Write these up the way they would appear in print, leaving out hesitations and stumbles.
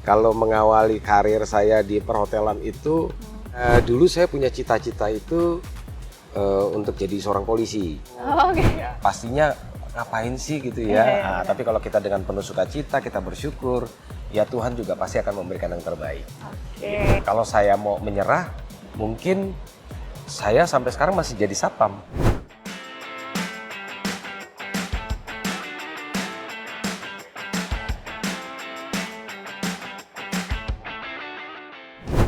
Kalau mengawali karir saya di perhotelan itu, dulu saya punya cita-cita itu untuk jadi seorang polisi. Oh, oke. Pastinya ngapain sih gitu ya. Nah, tapi kalau kita dengan penuh sukacita, kita bersyukur, ya Tuhan juga pasti akan memberikan yang terbaik. Oke. Kalau saya mau menyerah, mungkin saya sampai sekarang masih jadi satpam.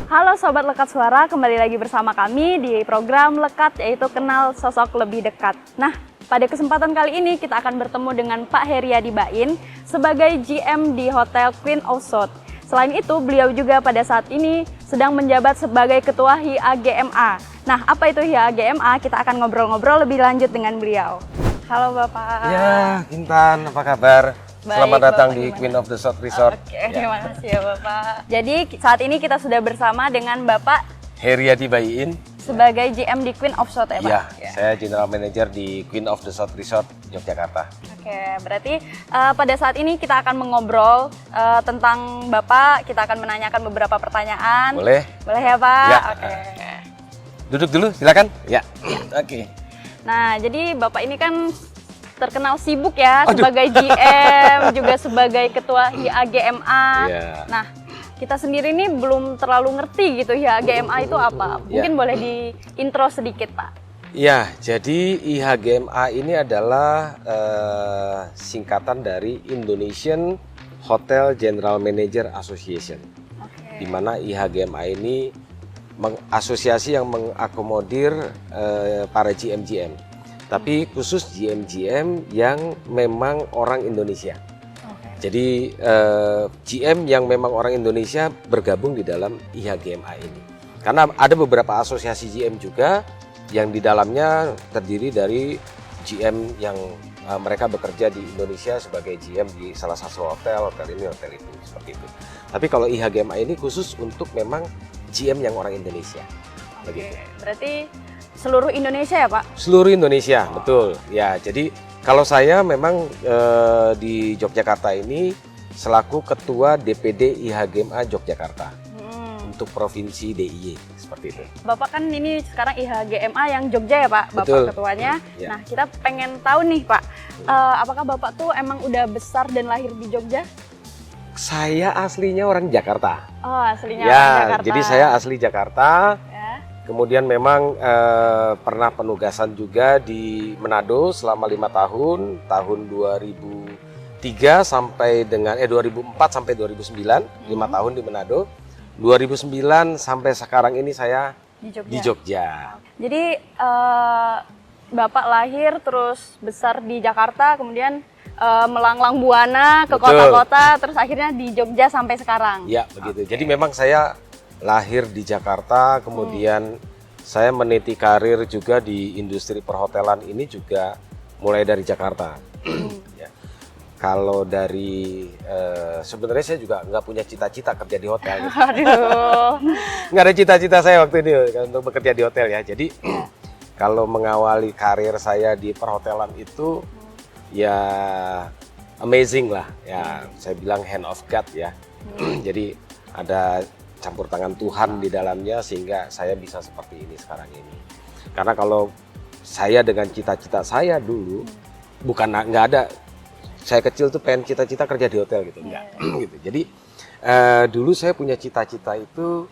Halo Sobat Lekat Suara, kembali lagi bersama kami di program Lekat, yaitu Kenal Sosok Lebih Dekat. Nah, pada kesempatan kali ini kita akan bertemu dengan Pak Heriadi Bain sebagai GM di Hotel Queen of South. Selain itu, beliau juga pada saat ini sedang menjabat sebagai Ketua HIAGMA. Nah, apa itu HIAGMA? Kita akan ngobrol-ngobrol lebih lanjut dengan beliau. Halo Bapak. Ya, Intan, apa kabar? Baik, Selamat datang Bapak, di gimana? Queen of the South Resort. Oke, terima kasih ya Bapak. Jadi saat ini kita sudah bersama dengan Bapak Heriadi Bain. sebagai GM di Queen of South ya Pak? Iya, saya General Manager di Queen of the South Resort Yogyakarta. Oke, berarti pada saat ini kita akan mengobrol tentang Bapak, kita akan menanyakan beberapa pertanyaan. Boleh? Boleh ya Pak? Ya. Oke. Duduk dulu, silakan. Ya. Oke. Nah, jadi Bapak ini kan terkenal sibuk ya Aduh. sebagai GM, juga sebagai Ketua HIAGMA. Iya. Nah, kita sendiri ini belum terlalu ngerti gitu HIAGMA itu apa. Mungkin boleh di intro sedikit Pak. Ya, jadi IHGMA ini adalah singkatan dari Indonesian Hotel General Manager Association. Oke. Di mana IHGMA ini asosiasi yang mengakomodir para GM-GM. Tapi khusus GM-GM yang memang orang Indonesia. Oke. Jadi GM yang memang orang Indonesia bergabung di dalam IHGMA ini. Karena ada beberapa asosiasi GM juga yang di dalamnya terdiri dari GM yang mereka bekerja di Indonesia sebagai GM di salah satu hotel ini, hotel itu, seperti itu. Tapi kalau IHGMA ini khusus untuk memang GM yang orang Indonesia. Oke. Begitu. Berarti seluruh Indonesia ya Pak? Seluruh Indonesia, betul. Ya, jadi kalau saya memang di Yogyakarta ini selaku Ketua DPD IHGMA Yogyakarta untuk Provinsi DIY, seperti itu. Bapak kan ini sekarang IHGMA yang Jogja ya Pak, Bapak Betul. ketuanya. Ya. Nah, kita pengen tahu nih Pak, apakah Bapak tuh emang udah besar dan lahir di Jogja? Saya aslinya orang Jakarta. Oh, aslinya Ya, orang Jakarta. jadi saya asli Jakarta. Ya. Kemudian memang pernah penugasan juga di Manado selama 5 tahun, tahun 2003 sampai dengan 2004 sampai 2009, 5 tahun di Manado. 2009 sampai sekarang ini saya Di Jogja. di Jogja. Jadi Bapak lahir terus besar di Jakarta, kemudian melanglang buana ke Betul. kota-kota, terus akhirnya di Jogja sampai sekarang. Ya, begitu. Jadi memang saya lahir di Jakarta, kemudian saya meniti karir juga di industri perhotelan ini juga mulai dari Jakarta. Ya. Kalau dari sebenarnya saya juga nggak punya cita-cita kerja di hotel. Gitu. Aduh. Nggak ada cita-cita saya waktu ini untuk bekerja di hotel ya. Jadi kalau mengawali karir saya di perhotelan itu ya amazing lah. Ya, saya bilang hand of God ya. Jadi ada campur tangan Tuhan di dalamnya sehingga saya bisa seperti ini sekarang ini. Karena kalau saya dengan cita-cita saya dulu nggak ada. Saya kecil tuh pengen cita-cita kerja di hotel gitu, enggak gitu. Jadi dulu saya punya cita-cita itu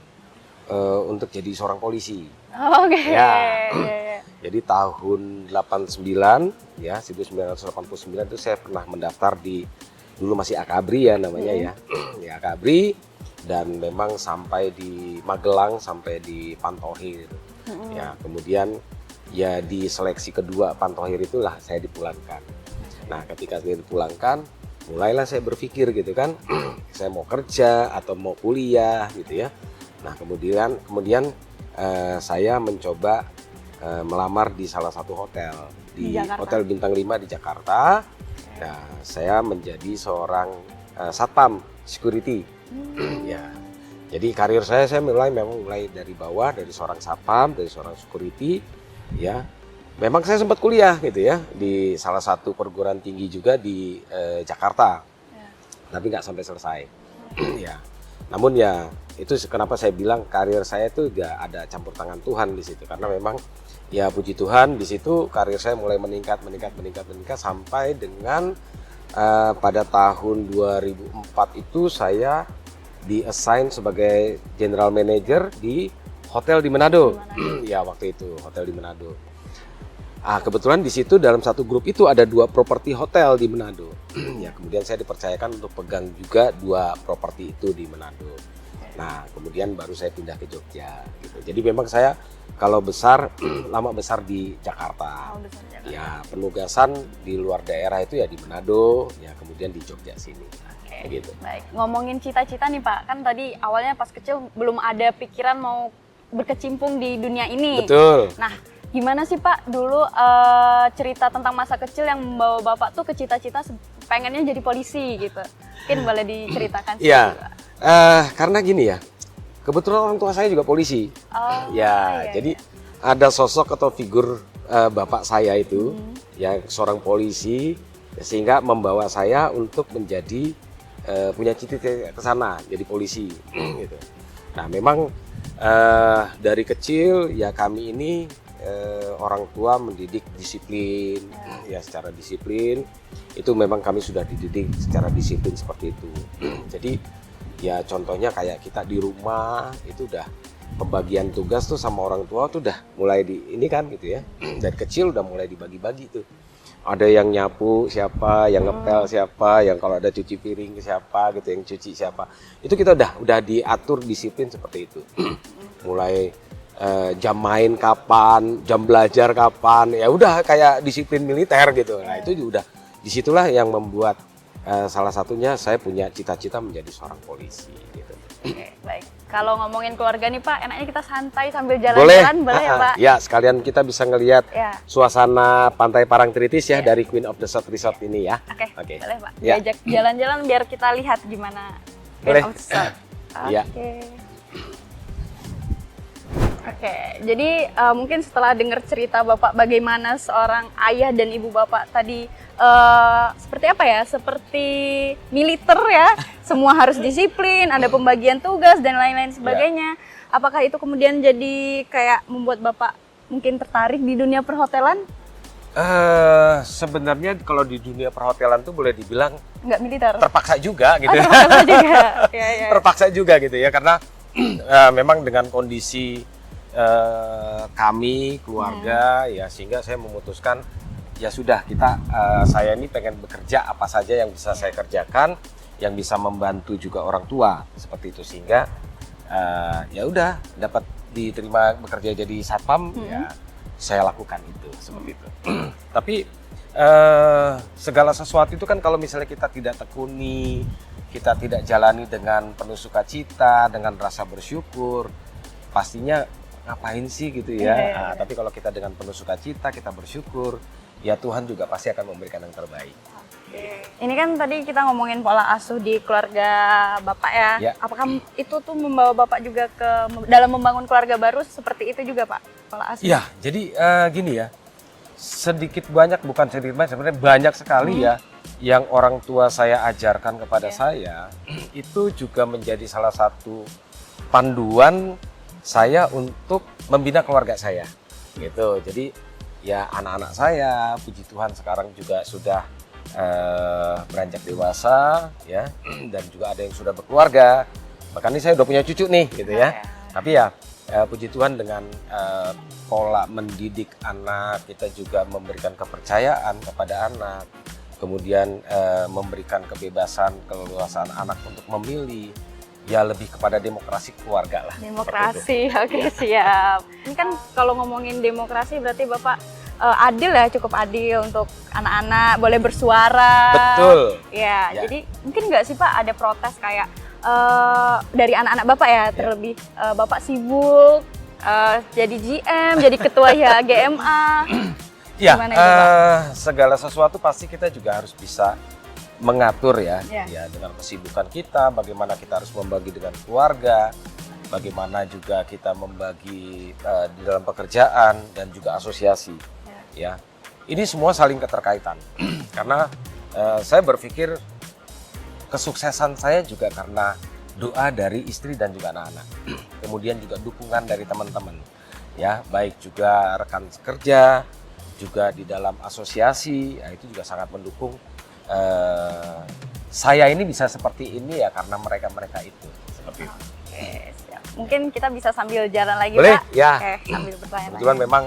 untuk jadi seorang polisi. Oke. Ya. Ya. Jadi tahun 89 ya 1989 itu saya pernah mendaftar di dulu masih Akabri ya namanya ya. Ya Akabri dan memang sampai di Magelang sampai di Pantohir. Ya, kemudian ya di seleksi kedua Pantohir itulah saya dipulangkan. Nah, ketika saya dipulangkan, mulailah saya berpikir gitu kan, saya mau kerja atau mau kuliah gitu ya. Nah, kemudian saya mencoba melamar di salah satu hotel di Hotel Bintang 5 di Jakarta. Nah, saya menjadi seorang satpam security. Ya. Jadi karir saya mulai dari bawah, dari seorang satpam, dari seorang security ya. Memang saya sempat kuliah gitu ya di salah satu perguruan tinggi juga di Jakarta, tapi nggak sampai selesai. Ya, Namun ya itu kenapa saya bilang karir saya itu gak ada campur tangan Tuhan di situ, karena memang ya puji Tuhan di situ karir saya mulai meningkat sampai dengan pada tahun 2004 itu saya di-assign sebagai general manager di hotel di Manado. Ya waktu itu hotel di Manado. Kebetulan di situ dalam satu grup itu ada 2 properti hotel di Manado. Ya kemudian saya dipercayakan untuk pegang juga 2 properti itu di Manado. Nah kemudian baru saya pindah ke Jogja. Gitu. Jadi memang saya kalau besar lama besar di Jakarta. Ya penugasan di luar daerah itu ya di Manado, ya kemudian di Jogja sini. Gitu. Baik, ngomongin cita-cita nih Pak, kan tadi awalnya pas kecil belum ada pikiran mau berkecimpung di dunia ini. Betul. Nah, gimana sih Pak dulu cerita tentang masa kecil yang membawa Bapak tuh ke cita-cita pengennya jadi polisi gitu? Mungkin boleh diceritakan sedikit. Iya, karena gini ya, kebetulan orang tua saya juga polisi. Iya. Jadi ada sosok atau figur bapak saya itu yang seorang polisi, sehingga membawa saya untuk menjadi punya cita-cita ke sana jadi polisi gitu. Nah memang dari kecil ya kami ini orang tua mendidik disiplin ya, secara disiplin itu memang kami sudah dididik secara disiplin seperti itu. Jadi ya contohnya kayak kita di rumah itu udah pembagian tugas tuh sama orang tua tuh udah mulai ini kan gitu ya. Dari kecil udah mulai dibagi-bagi tuh. Ada yang nyapu siapa, yang ngepel siapa, yang kalau ada cuci piring siapa gitu, yang cuci siapa. Itu kita udah diatur disiplin seperti itu. Mulai jam main kapan, jam belajar kapan, ya udah kayak disiplin militer gitu. Nah itu udah disitulah yang membuat salah satunya saya punya cita-cita menjadi seorang polisi gitu. Oke, baik. Kalau ngomongin keluarga nih Pak, enaknya kita santai sambil jalan-jalan, boleh ya Pak? Ya, sekalian kita bisa ngelihat Ya. suasana Pantai Parangtritis ya dari Queen of the South Resort ini ya. Oke, boleh Pak. Ya. Diajak jalan-jalan biar kita lihat gimana Boleh. Queen of the South. Ya. Oke, jadi mungkin setelah dengar cerita Bapak bagaimana seorang ayah dan ibu Bapak tadi seperti apa ya? Seperti militer ya, semua harus disiplin, ada pembagian tugas dan lain-lain sebagainya. Apakah itu kemudian jadi kayak membuat Bapak mungkin tertarik di dunia perhotelan? Sebenarnya kalau di dunia perhotelan tuh boleh dibilang Nggak militer? terpaksa juga gitu. Terpaksa juga. Ya. Terpaksa juga gitu ya, karena memang dengan kondisi kami keluarga ya, sehingga saya memutuskan ya sudah kita saya ini pengen bekerja apa saja yang bisa saya kerjakan, yang bisa membantu juga orang tua seperti itu, sehingga ya udah dapat diterima bekerja jadi satpam ya saya lakukan itu seperti itu. Tapi segala sesuatu itu kan kalau misalnya kita tidak tekuni, kita tidak jalani dengan penuh sukacita, dengan rasa bersyukur, pastinya ngapain sih gitu ya. Nah, tapi kalau kita dengan penuh sukacita, kita bersyukur, ya Tuhan juga pasti akan memberikan yang terbaik. Ini kan tadi kita ngomongin pola asuh di keluarga Bapak ya. Apakah itu tuh membawa Bapak juga ke dalam membangun keluarga baru seperti itu juga Pak, pola asuh? Iya, jadi gini ya, sedikit banyak, bukan sedikit banyak, sebenarnya banyak sekali ya yang orang tua saya ajarkan kepada saya, itu juga menjadi salah satu panduan saya untuk membina keluarga saya gitu. Jadi ya anak-anak saya puji Tuhan sekarang juga sudah beranjak dewasa ya, dan juga ada yang sudah berkeluarga, bahkan ini saya udah punya cucu nih gitu ya. Tapi ya puji Tuhan dengan pola mendidik anak, kita juga memberikan kepercayaan kepada anak, kemudian memberikan kebebasan, keleluasaan anak untuk memilih, ya lebih kepada demokrasi keluarga lah. Demokrasi, oke, siap. Ini kan kalau ngomongin demokrasi berarti Bapak adil ya, cukup adil untuk anak-anak, boleh bersuara. Betul. Ya, jadi mungkin nggak sih Pak ada protes kayak dari anak-anak Bapak ya, terlebih Bapak sibuk jadi GM, jadi ketua ya GMA. Ya, Gimana itu, Pak? segala sesuatu pasti kita juga harus bisa mengatur ya, ya dengan kesibukan kita, bagaimana kita harus membagi dengan keluarga, bagaimana juga kita membagi di dalam pekerjaan dan juga asosiasi, ya. Ini semua saling keterkaitan, karena saya berpikir kesuksesan saya juga karena doa dari istri dan juga anak-anak. Kemudian juga dukungan dari teman-teman, ya, baik juga rekan kerja, juga di dalam asosiasi, ya, itu juga sangat mendukung. Saya ini bisa seperti ini ya karena mereka-mereka itu, seperti itu. Oke, siap. Mungkin kita bisa sambil jalan lagi, Boleh? Pak? Ya. Oke, sambil bertanya. Kebetulan memang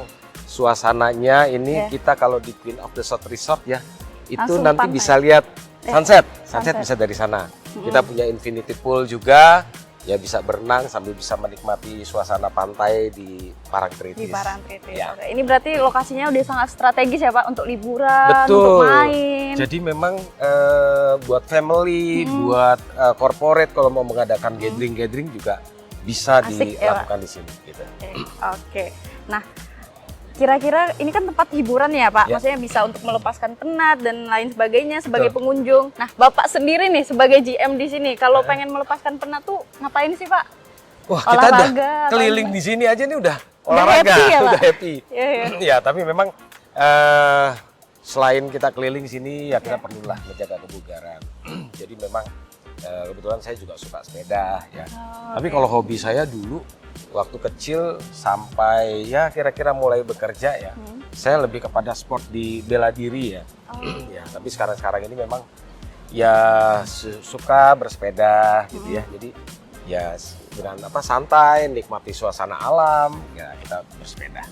suasananya ini Ya. kita kalau di Queen of the South Resort ya, itu Langsung nanti pantai. bisa lihat sunset. Sunset. Sunset bisa dari sana. Kita punya infinity pool juga, ya bisa berenang sambil bisa menikmati suasana pantai di Parangtritis. Di Parangtritis. Ya. Oke. Ini berarti lokasinya udah sangat strategis ya, Pak, untuk liburan, Betul. untuk main. Jadi memang buat family, buat corporate kalau mau mengadakan gathering juga bisa Asik ya, dilakukan di sini. Gitu. Oke. Nah, kira-kira ini kan tempat hiburan ya, Pak? Ya. Maksudnya bisa untuk melepaskan penat dan lain sebagainya sebagai Betul. pengunjung. Nah, Bapak sendiri nih sebagai GM di sini, kalau pengen melepaskan penat tuh ngapain sih, Pak? Wah, kita udah Olahraga, keliling di sini aja nih udah Udah olahraga, happy ya, Pak? udah happy. Iya, iya. Ya, tapi memang selain kita keliling sini ya kita perlulah menjaga kebugaran. Jadi memang kebetulan saya juga suka sepeda ya. Tapi kalau hobi saya dulu waktu kecil sampai ya kira-kira mulai bekerja ya, saya lebih kepada sport di bela diri ya. Ya, tapi sekarang ini memang ya suka bersepeda gitu ya. Jadi ya dengan santai, nikmati suasana alam, ya kita bersepeda.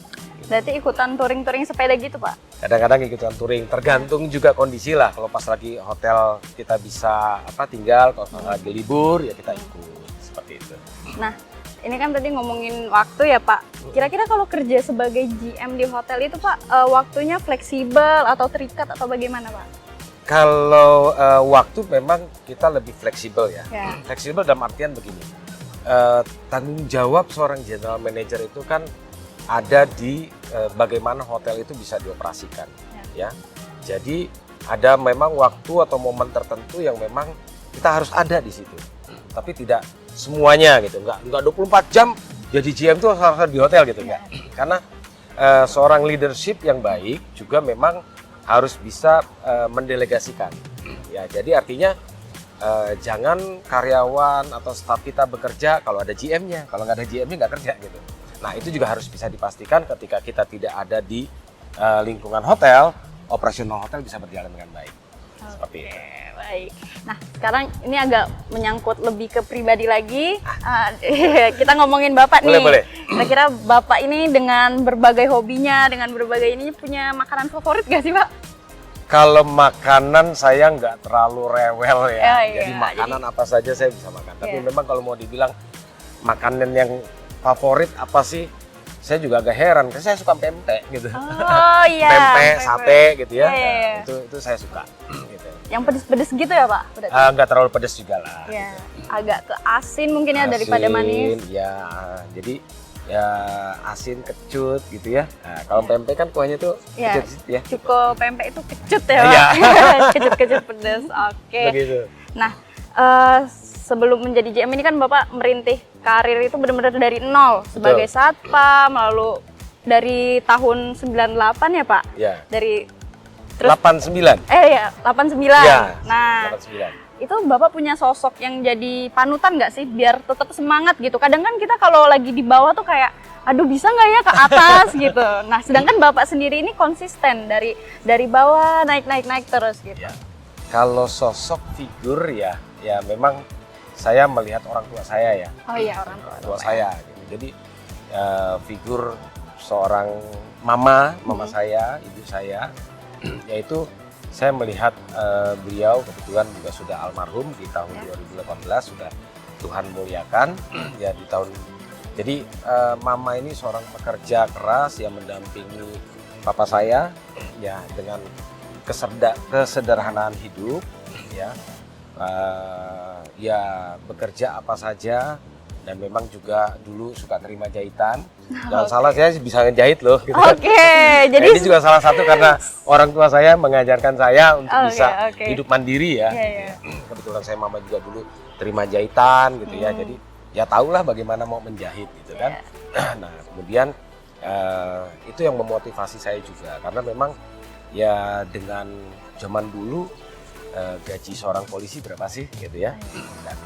Berarti ikutan touring-touring sepeda gitu, Pak? Kadang-kadang ikutan touring, tergantung juga kondisi lah. Kalau pas lagi hotel kita bisa tinggal, kalau lagi libur ya kita ikut seperti itu. Nah, ini kan tadi ngomongin waktu ya, Pak. Kira-kira kalau kerja sebagai GM di hotel itu, Pak, waktunya fleksibel atau terikat atau bagaimana, Pak? Kalau waktu memang kita lebih fleksibel ya. Ya. Fleksibel dalam artian begini, tanggung jawab seorang general manager itu kan ada di bagaimana hotel itu bisa dioperasikan, ya. Jadi ada memang waktu atau momen tertentu yang memang kita harus ada di situ. Tapi tidak semuanya gitu, nggak 24 jam jadi GM itu harus di hotel gitu enggak. Karena seorang leadership yang baik juga memang harus bisa mendelegasikan. Ya, jadi artinya jangan karyawan atau staf kita bekerja kalau ada GM-nya, kalau nggak ada GM-nya nggak kerja gitu. Nah, itu juga harus bisa dipastikan ketika kita tidak ada di lingkungan hotel, operasional hotel bisa berjalan dengan baik. Seperti itu. Baik. Nah, sekarang ini agak menyangkut lebih ke pribadi lagi. Kita ngomongin Bapak nih. Boleh. Kira-kira Bapak ini dengan berbagai hobinya, dengan berbagai ini punya makanan favorit gak sih, Pak? Kalau makanan saya nggak terlalu rewel ya. Oh, iya. Jadi makanan apa saja saya bisa makan. Tapi memang kalau mau dibilang makanan yang favorit apa sih? Saya juga agak heran, karena saya suka pempek gitu. Oh iya. Pempek, sate gitu ya. Iya. Itu saya suka. Gitu. Yang pedes-pedes gitu ya, Pak? Berarti? Nggak terlalu pedas juga lah. Ya, agak ke asin mungkin ya daripada manis. Ya, jadi ya asin kecut gitu ya. Nah, kalau pempek kan kuahnya tuh Ya, kecut ya. cukup pempek itu kecut ya, Pak? Iya. Kecut-kecut pedes. Oke. Begitu. Nah, sebelum menjadi GM ini kan Bapak merintis karir itu benar-benar dari nol sebagai satpam, lalu dari tahun 98 ya, Pak? Ya. Dari terus 89. ya, 89. Ya, Nah, 89. itu Bapak punya sosok yang jadi panutan nggak sih biar tetap semangat gitu? Kadang kan kita kalau lagi di bawah tuh kayak aduh bisa nggak ya ke atas gitu. Nah, sedangkan Bapak sendiri ini konsisten dari bawah naik terus gitu. Ya. Kalau sosok figur ya memang saya melihat orang tua saya ya. Oh iya, orang Tua saya gitu. Jadi figur seorang mama saya, ibu saya, yaitu saya melihat beliau kebetulan juga sudah almarhum di tahun 2018, sudah Tuhan muliakan ya di tahun. Jadi mama ini seorang pekerja keras yang mendampingi papa saya ya dengan kesederhanaan hidup ya. Ya bekerja apa saja dan memang juga dulu suka terima jahitan. Jangan salah, saya bisa ngejahit loh. Gitu. Jadi ini juga salah satu karena orang tua saya mengajarkan saya untuk bisa hidup mandiri ya. Kebetulan saya mama juga dulu terima jahitan gitu ya. Jadi ya tahulah bagaimana mau menjahit gitu kan. Nah kemudian itu yang memotivasi saya juga karena memang ya dengan zaman dulu gaji seorang polisi berapa sih gitu ya. Dan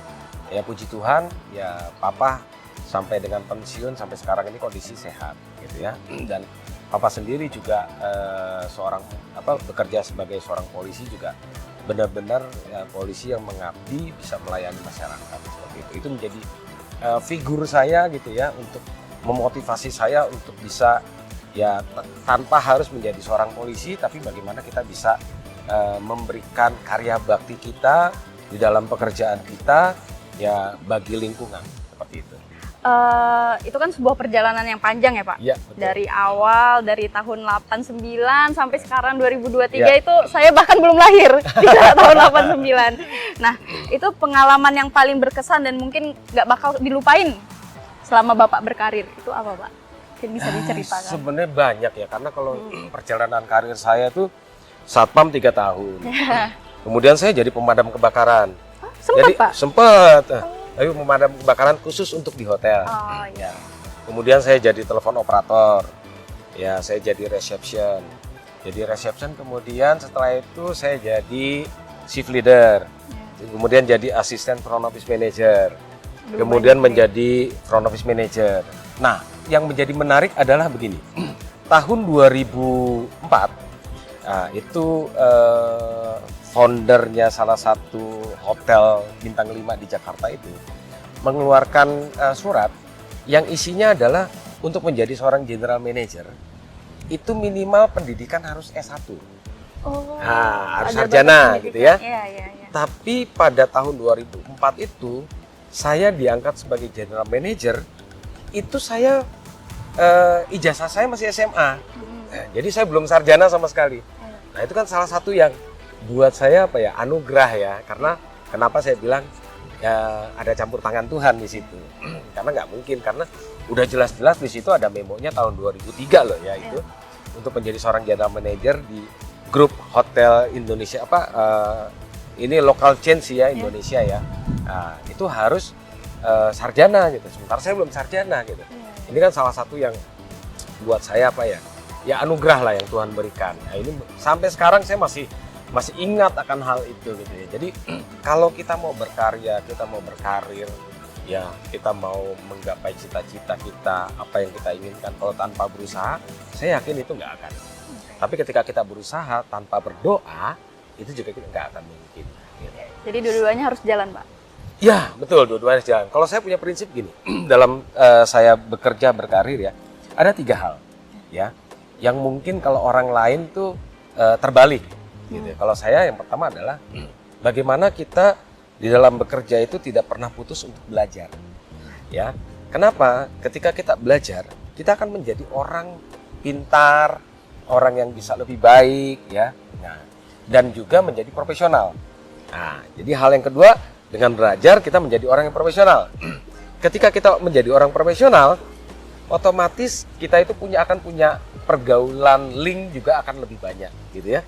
ya puji Tuhan ya papa sampai dengan pensiun sampai sekarang ini kondisi sehat gitu ya. Dan papa sendiri juga bekerja sebagai seorang polisi juga benar-benar ya, polisi yang mengabdi bisa melayani masyarakat seperti itu. Itu menjadi figur saya gitu ya untuk memotivasi saya untuk bisa ya tanpa harus menjadi seorang polisi, tapi bagaimana kita bisa memberikan karya bakti kita di dalam pekerjaan kita ya bagi lingkungan seperti itu. Itu kan sebuah perjalanan yang panjang ya Pak? Iya, betul. Dari awal, dari tahun 89 sampai sekarang 2023 Ya. itu saya bahkan belum lahir di tahun 89. Nah, itu pengalaman yang paling berkesan dan mungkin nggak bakal dilupain selama Bapak berkarir. Itu apa Pak? Mungkin bisa diceritakan. Sebenarnya banyak ya, karena kalau perjalanan karir saya tuh Satpam 3 tahun. Kemudian saya jadi pemadam kebakaran. Sempat Jadi Pak? sempat. Tapi pemadam kebakaran khusus untuk di hotel. Oh Ya. iya. Kemudian saya jadi telepon operator. Ya, saya jadi reception. Jadi reception, kemudian setelah itu saya jadi shift leader. Kemudian jadi asisten front office manager. Kemudian menjadi front office manager. Nah, yang menjadi menarik adalah begini. Tahun 2004 itu foundernya salah satu hotel bintang 5 di Jakarta itu mengeluarkan surat yang isinya adalah untuk menjadi seorang general manager itu minimal pendidikan harus S1. Oh, Harus ada sarjana batas gitu ya. Iya. Tapi pada tahun 2004 itu saya diangkat sebagai general manager, itu saya ijazah saya masih SMA. Jadi saya belum sarjana sama sekali. Nah, itu kan salah satu yang buat saya anugerah ya, karena kenapa saya bilang ya ada campur tangan Tuhan di situ. Karena nggak mungkin, karena udah jelas-jelas di situ ada memonya tahun 2003 loh ya itu untuk menjadi seorang general manager di grup hotel Indonesia ini local chain sih ya Indonesia ya. Nah, itu harus sarjana gitu. Sementara saya belum sarjana gitu. Ini kan salah satu yang buat saya ya anugerah lah yang Tuhan berikan. Nah, ini sampai sekarang saya masih ingat akan hal itu gitu ya. Jadi kalau kita mau berkarya, kita mau berkarir, ya kita mau menggapai cita-cita kita, apa yang kita inginkan, kalau tanpa berusaha, saya yakin itu nggak akan. Tapi ketika kita berusaha tanpa berdoa, itu juga nggak akan mungkin. Gitu. Jadi dua-duanya harus jalan Pak? Ya betul, dua-duanya harus jalan. Kalau saya punya prinsip gini, dalam saya bekerja berkarir ya, ada 3 hal ya. Yang mungkin kalau orang lain tuh terbalik gitu. Kalau saya yang pertama adalah bagaimana kita di dalam bekerja itu tidak pernah putus untuk belajar. Ya. Kenapa? Ketika kita belajar, kita akan menjadi orang pintar, orang yang bisa lebih baik ya. Nah, dan juga menjadi profesional. Nah, jadi hal yang kedua, dengan belajar kita menjadi orang yang profesional. Ketika kita menjadi orang profesional, otomatis kita itu akan punya pergaulan, link juga akan lebih banyak gitu ya.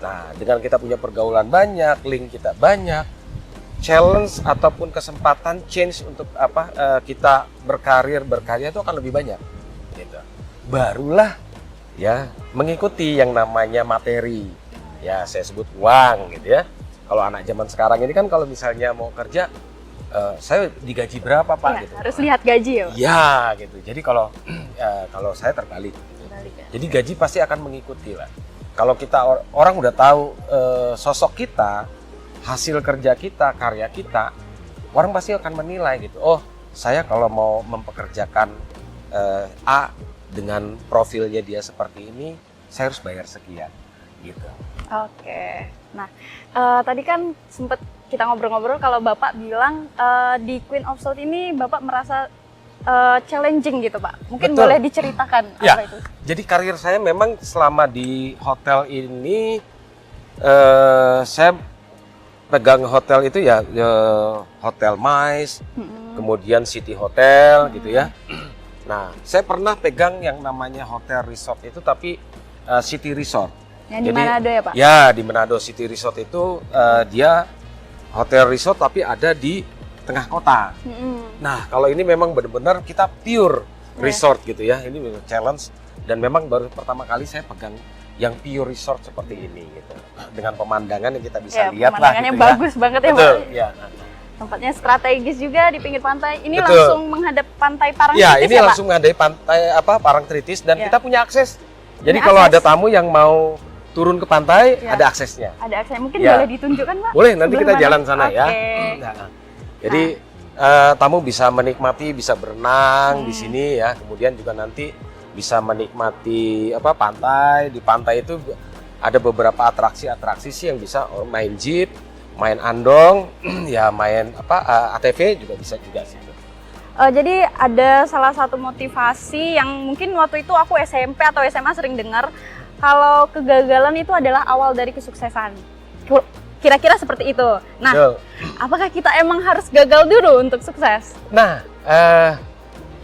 Nah, dengan kita punya pergaulan banyak, link kita banyak, challenge ataupun kesempatan change untuk kita berkarya itu akan lebih banyak gitu. Barulah ya mengikuti yang namanya materi. Ya, saya sebut uang gitu ya. Kalau anak zaman sekarang ini kan kalau misalnya mau kerja saya digaji berapa Pak Ya, gitu. harus lihat gaji ya Pak? Ya gitu. Jadi kalau saya terbalik. Jadi gaji pasti akan mengikuti lah. Kalau kita orang udah tahu sosok kita, hasil kerja kita, karya kita, orang pasti akan menilai gitu. Oh, saya kalau mau mempekerjakan A dengan profilnya dia seperti ini, saya harus bayar sekian gitu. Oke. Nah, tadi kan sempat kita ngobrol-ngobrol kalau Bapak bilang di Queen of Souls ini Bapak merasa challenging gitu Pak. Mungkin Betul. boleh diceritakan Ya, apa itu? jadi karir saya memang selama di hotel ini saya pegang hotel itu ya Hotel Mais, kemudian City Hotel gitu ya. Nah, saya pernah pegang yang namanya hotel resort itu tapi City Resort. Yang di Manado ya Pak? Ya, di Manado City Resort itu dia hotel resort tapi ada di tengah kota. Nah, kalau ini memang benar-benar kita pure resort gitu ya. Ini memang challenge dan memang baru pertama kali saya pegang yang pure resort seperti ini gitu. Dengan pemandangan yang kita bisa lihat lah pemandangannya gitu bagus banget ya Pak. Betul, ya. Tempatnya strategis juga di pinggir pantai. Ini Betul. langsung menghadap pantai Parangtritis Ya, ini ya, Pak? langsung menghadapi pantai Parangtritis dan Ya. kita punya akses. Jadi Punya kalau akses. ada tamu yang mau turun ke pantai, Ya. ada aksesnya. Ada akses. Mungkin Ya. boleh ditunjukkan, Pak? Boleh, nanti Sebelah kita mana? jalan sana ya. Oke. Nah, jadi tamu bisa menikmati, bisa berenang di sini ya. Kemudian juga nanti bisa menikmati pantai. Di pantai itu ada beberapa atraksi sih yang bisa main jeep, main andong, ya main ATV juga bisa juga sih. Jadi ada salah satu motivasi yang mungkin waktu itu aku SMP atau SMA sering dengar, kalau kegagalan itu adalah awal dari kesuksesan. Kira-kira seperti itu. Nah, Betul. apakah kita emang harus gagal dulu untuk sukses? Nah,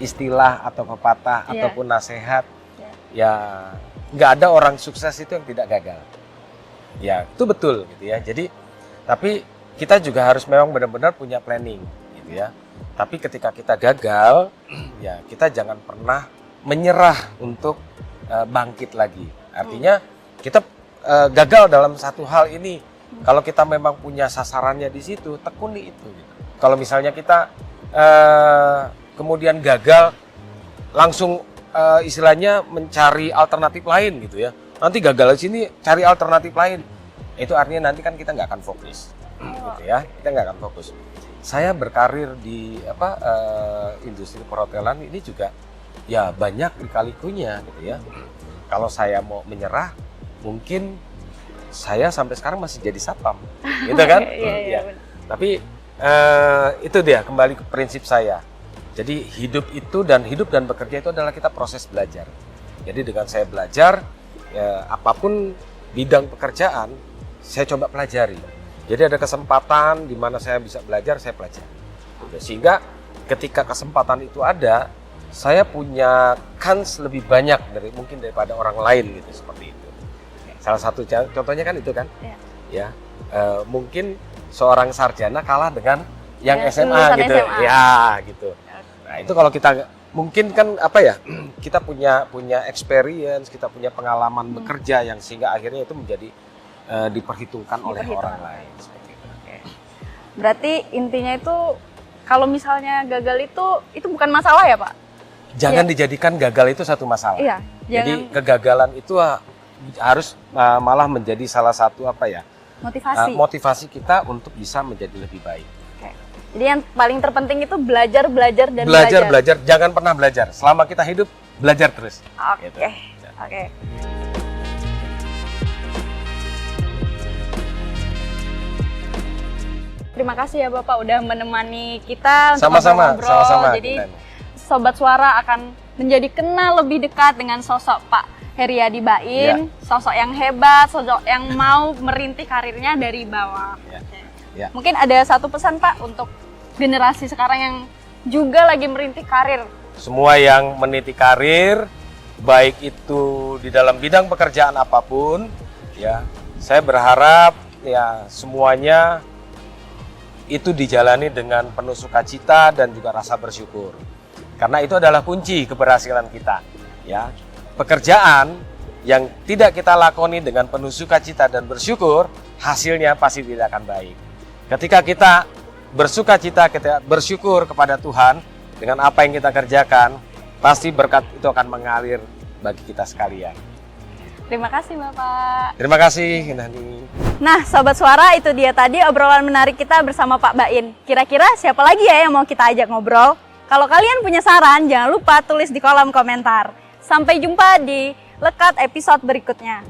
istilah atau pepatah Iya. ataupun nasihat, ya nggak ada orang sukses itu yang tidak gagal. Ya, itu betul gitu ya. Jadi, tapi kita juga harus memang benar-benar punya planning gitu ya. Tapi ketika kita gagal, ya kita jangan pernah menyerah untuk bangkit lagi. Artinya kita gagal dalam satu hal ini. Kalau kita memang punya sasarannya di situ, tekuni itu. Gitu. Kalau misalnya kita kemudian gagal, langsung istilahnya mencari alternatif lain gitu ya. Nanti gagal di sini, cari alternatif lain. Itu artinya nanti kan kita nggak akan fokus, gitu ya. Kita nggak akan fokus. Saya berkarir di industri perhotelan ini juga ya banyak lika-likunya gitu ya. Kalau saya mau menyerah, mungkin saya sampai sekarang masih jadi satpam, gitu kan? Iya, benar. Tapi itu dia kembali ke prinsip saya. Jadi hidup dan bekerja itu adalah kita proses belajar. Jadi dengan saya belajar, ya, apapun bidang pekerjaan, saya coba pelajari. Jadi ada kesempatan di mana saya bisa belajar, saya pelajari. Sehingga ketika kesempatan itu ada, saya punya kans lebih banyak mungkin daripada orang lain gitu seperti itu. Salah satu contohnya kan itu kan, ya mungkin seorang sarjana kalah dengan yang SMA gitu, SMA. ya gitu. Nah itu kalau kita mungkin kan kita punya experience, kita punya pengalaman bekerja yang sehingga akhirnya itu menjadi diperhitungkan oleh orang lain. Seperti itu. Berarti intinya itu kalau misalnya gagal itu bukan masalah ya, Pak? Jangan dijadikan gagal itu satu masalah. Iya. Jadi kegagalan itu harus malah menjadi salah satu motivasi kita untuk bisa menjadi lebih baik. Oke. Jadi yang paling terpenting itu belajar dan belajar, jangan pernah belajar. Selama kita hidup, belajar terus. Oke. Gitu. Oke. Terima kasih ya Bapak udah menemani kita untuk Sama-sama, ngobrol. sama-sama. Jadi Sobat Suara akan menjadi kenal lebih dekat dengan sosok Pak Heriadi Bain, sosok yang hebat, sosok yang mau merintis karirnya dari bawah. Ya. Mungkin ada satu pesan Pak untuk generasi sekarang yang juga lagi merintis karir. Semua yang meniti karir, baik itu di dalam bidang pekerjaan apapun, ya, saya berharap ya semuanya itu dijalani dengan penuh sukacita dan juga rasa bersyukur. Karena itu adalah kunci keberhasilan kita, ya. Pekerjaan yang tidak kita lakoni dengan penuh sukacita dan bersyukur, hasilnya pasti tidak akan baik. Ketika kita bersukacita, kita bersyukur kepada Tuhan dengan apa yang kita kerjakan, pasti berkat itu akan mengalir bagi kita sekalian. Terima kasih Bapak. Terima kasih, Nani. Nah, Sobat Suara, itu dia tadi obrolan menarik kita bersama Pak Bain. Kira-kira siapa lagi ya yang mau kita ajak ngobrol? Kalau kalian punya saran, jangan lupa tulis di kolom komentar. Sampai jumpa di Lekat episode berikutnya.